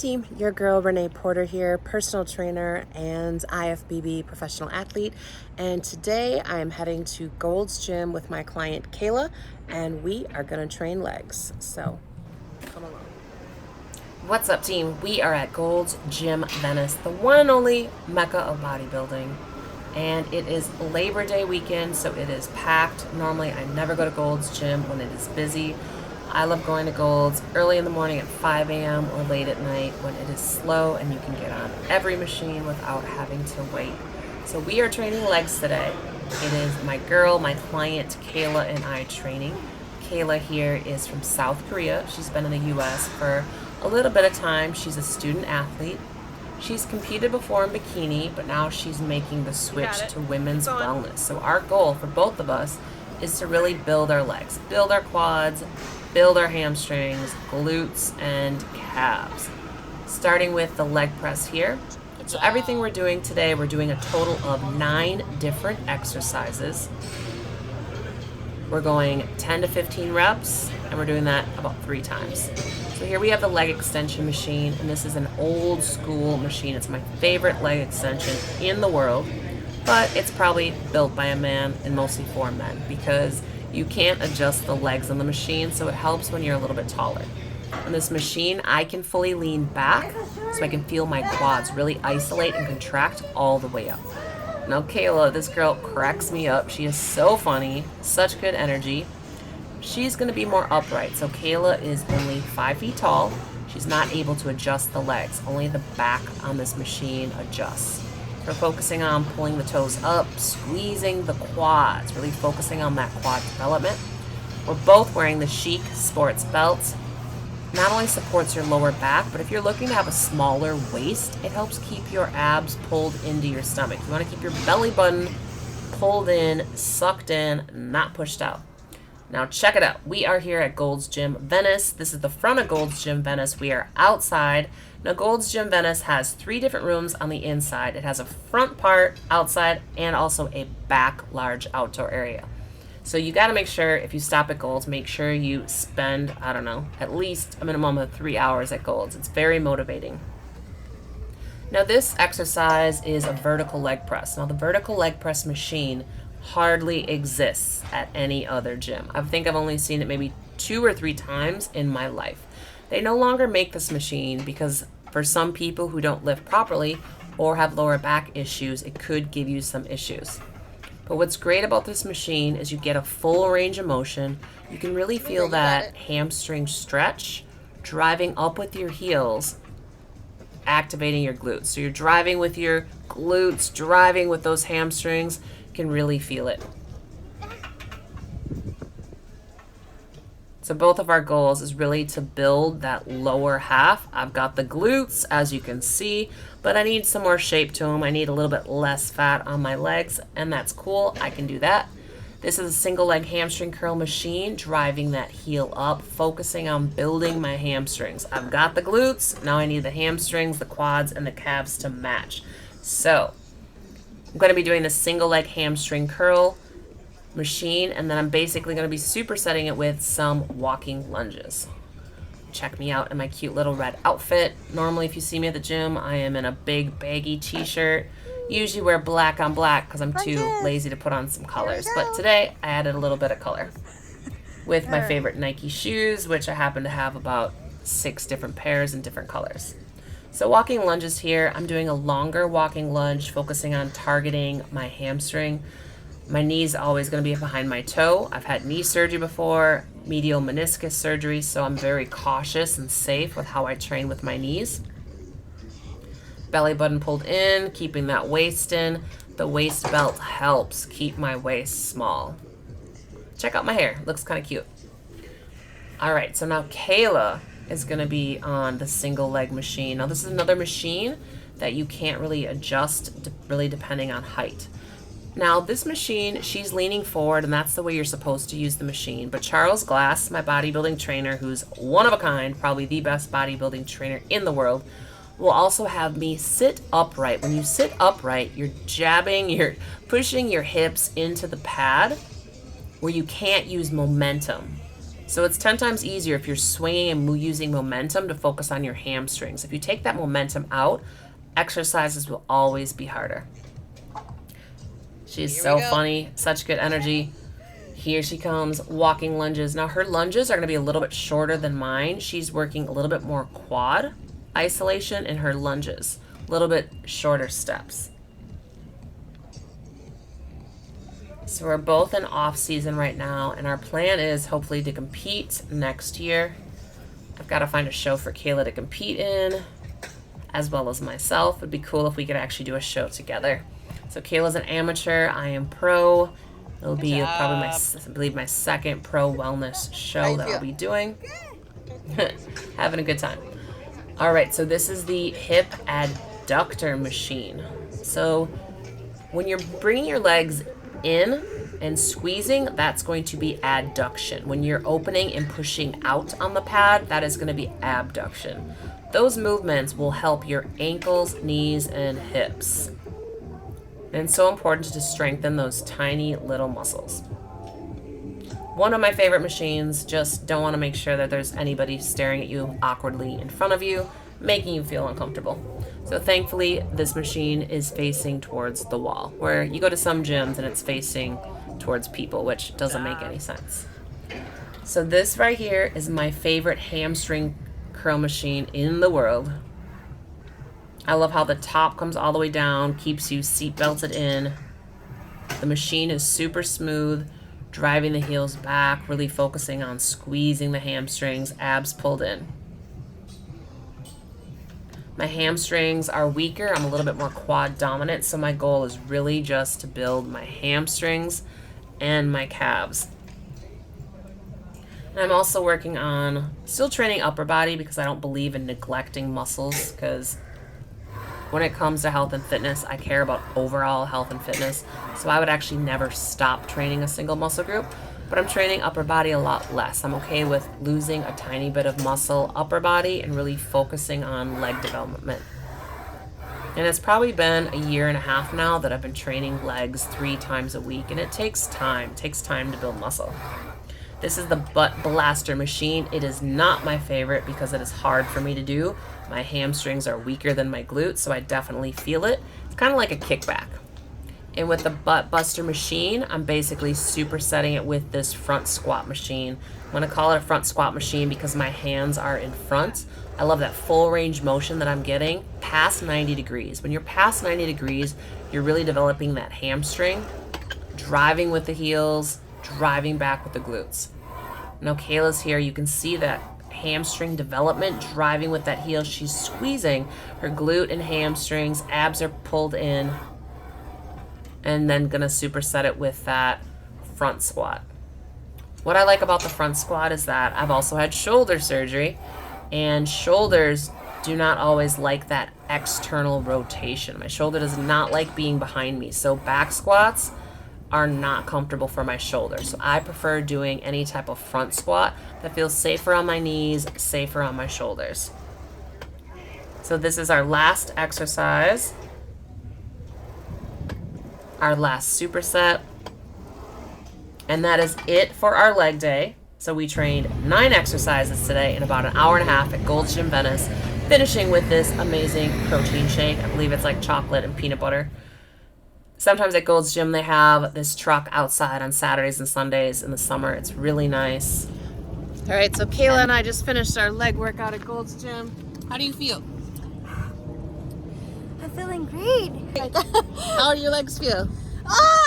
team, your girl Renee Porter here, personal trainer and IFBB professional athlete. And today I am heading to Golds Gym with my client Kayla, and we are going to train legs. So come along. What's up, team? We are at Golds Gym Venice, the one and only mecca of bodybuilding. And it is Labor Day weekend, so it is packed. Normally I never go to Golds Gym when it is busy. I love going to Golds early in the morning at 5 a.m. or late at night when it is slow and you can get on every machine without having to wait. So we are training legs today. It is my girl, my client Kayla, and I training. Kayla here is from South Korea. She's been in the U.S. for a little bit of time. She's a student athlete. She's competed before in bikini, but now she's making the switch to women's wellness. So our goal for both of us is to really build our legs, build our quads, build our hamstrings, glutes, and calves. Starting with the leg press here. So everything we're doing today, we're doing a total of 9 different exercises. We're going 10 to 15 reps, and we're doing that about 3 times. So here we have the leg extension machine, and this is an old school machine. It's my favorite leg extension in the world, but it's probably built by a man and mostly for men because you can't adjust the legs on the machine, so it helps when you're a little bit taller. On this machine, I can fully lean back so I can feel my quads really isolate and contract all the way up. Now Kayla, this girl cracks me up. She is so funny, such good energy. She's going to be more upright. So Kayla is only 5 feet tall. She's not able to adjust the legs. Only the back on this machine adjusts. We're focusing on pulling the toes up, squeezing the quads, really focusing on that quad development. We're both wearing the Chic sports belt. Not only supports your lower back, but if you're looking to have a smaller waist, it helps keep your abs pulled into your stomach. You want to keep your belly button pulled in, sucked in, not pushed out. Now check it out. We are here at Golds Gym Venice. This is the front of Golds Gym Venice. We are outside. Now Golds Gym Venice has 3 different rooms on the inside. It has a front part outside and also a back large outdoor area. So you got to make sure if you stop at Golds, make sure you spend, I don't know, at least a minimum of 3 hours at Golds. It's very motivating. Now this exercise is a vertical leg press. Now the vertical leg press machine hardly exists at any other gym. I think I've only seen it maybe 2 or 3 times in my life. They no longer make this machine because for some people who don't lift properly or have lower back issues, it could give you some issues. But what's great about this machine is you get a full range of motion. You can really feel that hamstring stretch, driving up with your heels, activating your glutes. So you're driving with your glutes, driving with those hamstrings. You can really feel it. So both of our goals is really to build that lower half. I've got the glutes, as you can see, but I need some more shape to them. I need a little bit less fat on my legs, and that's cool. I can do that. This is a single leg hamstring curl machine, driving that heel up, focusing on building my hamstrings. I've got the glutes. Now I need the hamstrings, the quads, and the calves to match. So I'm going to be doing the single leg hamstring curl machine, and then I'm basically going to be supersetting it with some walking lunges. Check me out in my cute little red outfit. Normally if you see me at the gym, I am in a big baggy t-shirt. Usually wear black on black because I'm too lazy to put on some colors, but today I added a little bit of color with my favorite Nike shoes, which I happen to have about 6 different pairs in different colors. So walking lunges here, I'm doing a longer walking lunge, focusing on targeting my hamstring. My knee's always going to be behind my toe. I've had knee surgery before, medial meniscus surgery, so I'm very cautious and safe with how I train with my knees. Belly button pulled in, keeping that waist in. The waist belt helps keep my waist small. Check out my hair. Looks kind of cute. All right, so now Kayla is going to be on the single leg machine. Now this is another machine that you can't really adjust really depending on height. Now this machine, she's leaning forward, and that's the way you're supposed to use the machine. But Charles Glass, my bodybuilding trainer, who's one of a kind, probably the best bodybuilding trainer in the world, will also have me sit upright. When you sit upright, you're jabbing, you're pushing your hips into the pad where you can't use momentum. So it's 10 times easier if you're swinging and using momentum to focus on your hamstrings. If you take that momentum out, exercises will always be harder. She's so funny, such good energy. Here she comes, walking lunges. Now her lunges are going to be a little bit shorter than mine. She's working a little bit more quad isolation in her lunges, a little bit shorter steps. So we're both in off season right now, and our plan is hopefully to compete next year. I've got to find a show for Kayla to compete in, as well as myself. It'd be cool if we could actually do a show together. So Kayla's an amateur, I am pro. It'll be probably my second pro wellness show that I'll be doing. Having a good time. All right, so this is the hip adductor machine. So when you're bringing your legs in and squeezing, that's going to be adduction. When you're opening and pushing out on the pad, that is going to be abduction. Those movements will help your ankles, knees, and hips. And it's so important to strengthen those tiny little muscles. One of my favorite machines, just don't want to make sure that there's anybody staring at you awkwardly in front of you, making you feel uncomfortable. So thankfully, this machine is facing towards the wall, where you go to some gyms and it's facing towards people, which doesn't make any sense. So this right here is my favorite hamstring curl machine in the world. I love how the top comes all the way down, keeps you seat belted in. The machine is super smooth, driving the heels back, really focusing on squeezing the hamstrings, abs pulled in. My hamstrings are weaker. I'm a little bit more quad dominant, so my goal is really just to build my hamstrings and my calves. And I'm also working on still training upper body because I don't believe in neglecting muscles, because when it comes to health and fitness, I care about overall health and fitness. So I would actually never stop training a single muscle group, but I'm training upper body a lot less. I'm okay with losing a tiny bit of muscle upper body and really focusing on leg development. And it's probably been a year and a half now that I've been training legs 3 times a week, and it takes time. It takes time to build muscle. This is the butt blaster machine. It is not my favorite because it is hard for me to do. My hamstrings are weaker than my glutes, so I definitely feel it. It's kind of like a kickback. And with the butt buster machine, I'm basically supersetting it with this front squat machine. I'm going to call it a front squat machine because my hands are in front. I love that full range motion that I'm getting past 90 degrees. When you're past 90 degrees, you're really developing that hamstring, driving with the heels, driving back with the glutes. Now Kayla's here. You can see that hamstring development, driving with that heel. She's squeezing her glute and hamstrings. Abs are pulled in. And then gonna superset it with that front squat. What I like about the front squat is that I've also had shoulder surgery, and shoulders do not always like that external rotation. My shoulder does not like being behind me, so back squats are not comfortable for my shoulder. So I prefer doing any type of front squat that feels safer on my knees, safer on my shoulders. So this is our last exercise, our last superset, and that is it for our leg day. So we trained 9 exercises today in about an hour and a half at Golds Gym Venice, finishing with this amazing protein shake. I believe it's like chocolate and peanut butter. Sometimes at Golds Gym they have this truck outside on Saturdays and Sundays in the summer. It's really nice. All right, so Kayla and I just finished our leg workout at Golds Gym. How do you feel? I'm feeling great. How do your legs feel? Oh!